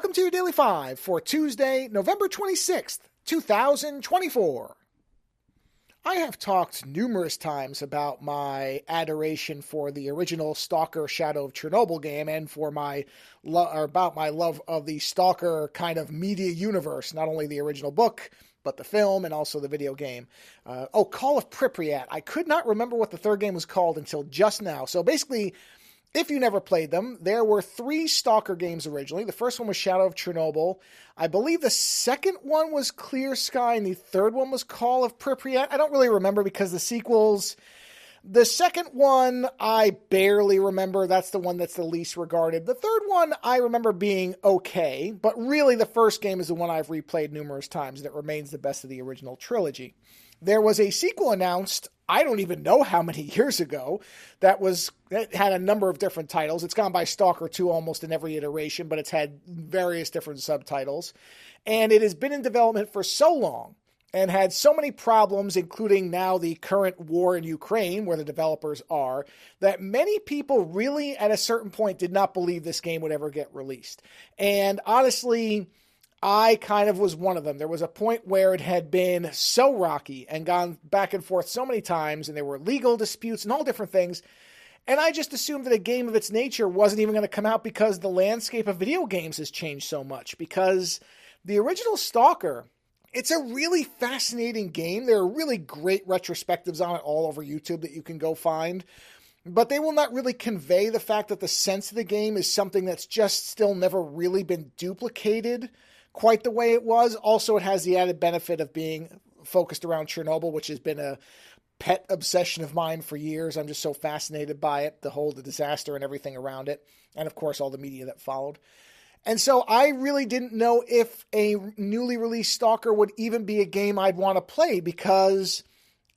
welcome to your Daily 5 for Tuesday, November 26th, 2024. I have talked numerous times about my adoration for the original S.T.A.L.K.E.R. Shadow of Chernobyl game and for about my love of the S.T.A.L.K.E.R. kind of media universe, not only the original book, but the film and also the video game. Call of Pripyat. I could not remember what the third game was called until just now. So basically, if you never played them, there were 3 S.T.A.L.K.E.R. games originally. The first one was Shadow of Chernobyl. I believe the second one was Clear Sky, and the third one was Call of Pripyat. I don't really remember because the sequels... The second one, I barely remember. That's the one that's the least regarded. The third one, I remember being okay, but really the first game is the one I've replayed numerous times, and it remains the best of the original trilogy. There was a sequel announced, I don't even know how many years ago, that had a number of different titles. It's gone by S.T.A.L.K.E.R. 2 almost in every iteration, but it's had various different subtitles. And it has been in development for so long and had so many problems, including now the current war in Ukraine, where the developers are, that many people really, at a certain point, did not believe this game would ever get released. And honestly, I kind of was one of them. There was a point where it had been so rocky and gone back and forth so many times, and there were legal disputes and all different things. And I just assumed that a game of its nature wasn't even going to come out because the landscape of video games has changed so much. Because the original S.T.A.L.K.E.R., it's a really fascinating game. There are really great retrospectives on it all over YouTube that you can go find. But they will not really convey the fact that the sense of the game is something that's just still never really been duplicated quite the way it was. Also, it has the added benefit of being focused around Chernobyl, which has been a pet obsession of mine for years. I'm just so fascinated by it, the disaster and everything around it. And of course, all the media that followed. And so I really didn't know if a newly released S.T.A.L.K.E.R. would even be a game I'd want to play because,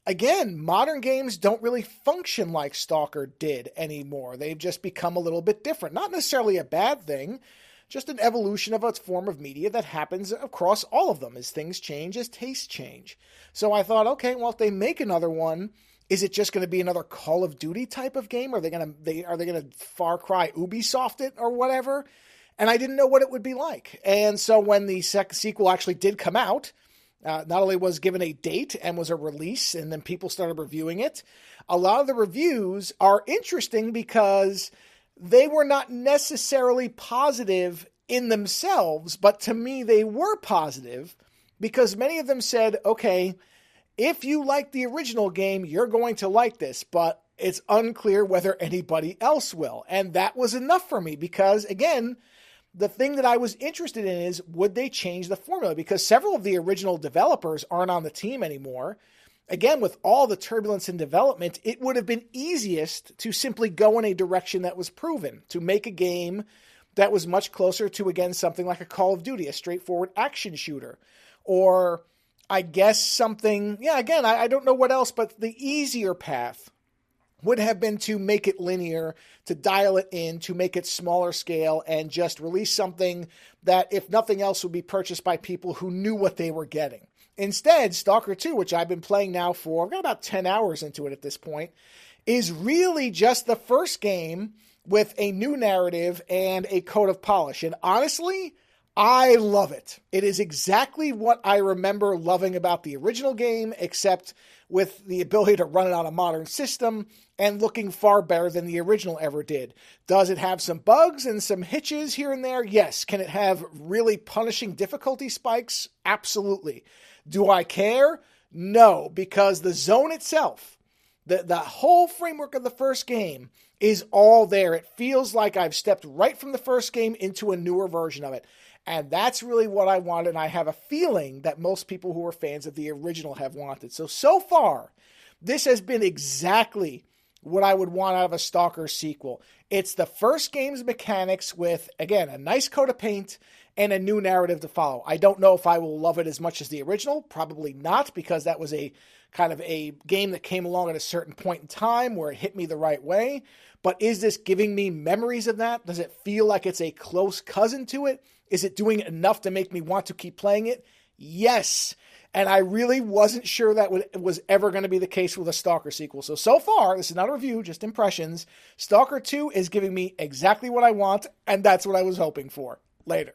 again, modern games don't really function like S.T.A.L.K.E.R. did anymore. They've just become a little bit different. Not necessarily a bad thing, just an evolution of a form of media that happens across all of them as things change, as tastes change. So I thought, okay, well, if they make another one, is it just going to be another Call of Duty type of game? Are they going to Far Cry Ubisoft it or whatever? And I didn't know what it would be like. And so when the sequel actually did come out, not only was given a date and was a release, and then people started reviewing it, a lot of the reviews are interesting because they were not necessarily positive in themselves, but to me they were positive because many of them said, okay, if you like the original game, you're going to like this, but it's unclear whether anybody else will. And that was enough for me because, again, the thing that I was interested in is, would they change the formula? Because several of the original developers aren't on the team anymore. Again, with all the turbulence in development, it would have been easiest to simply go in a direction that was proven, to make a game that was much closer to, again, something like a Call of Duty, a straightforward action shooter. Or, I guess, something, I don't know what else, but the easier path would have been to make it linear, to dial it in, to make it smaller scale, and just release something that, if nothing else, would be purchased by people who knew what they were getting. Instead, S.T.A.L.K.E.R. 2, which I've been playing now I've got about 10 hours into it at this point, is really just the first game with a new narrative and a coat of polish. And honestly, I love it. It is exactly what I remember loving about the original game, except with the ability to run it on a modern system and looking far better than the original ever did. Does it have some bugs and some hitches here and there? Yes. Can it have really punishing difficulty spikes? Absolutely. Do I care? No, because the zone itself, the whole framework of the first game is all there. It feels like I've stepped right from the first game into a newer version of it. And that's really what I wanted, and I have a feeling that most people who are fans of the original have wanted. So far, this has been exactly what I would want out of a S.T.A.L.K.E.R. sequel. It's the first game's mechanics with, again, a nice coat of paint and a new narrative to follow. I don't know if I will love it as much as the original. Probably not, because that was a kind of a game that came along at a certain point in time where it hit me the right way. But is this giving me memories of that? Does it feel like it's a close cousin to it? Is it doing enough to make me want to keep playing it? Yes. And I really wasn't sure that was ever going to be the case with a S.T.A.L.K.E.R. sequel. So far, this is not a review, just impressions. S.T.A.L.K.E.R. 2 is giving me exactly what I want, and that's what I was hoping for. Later.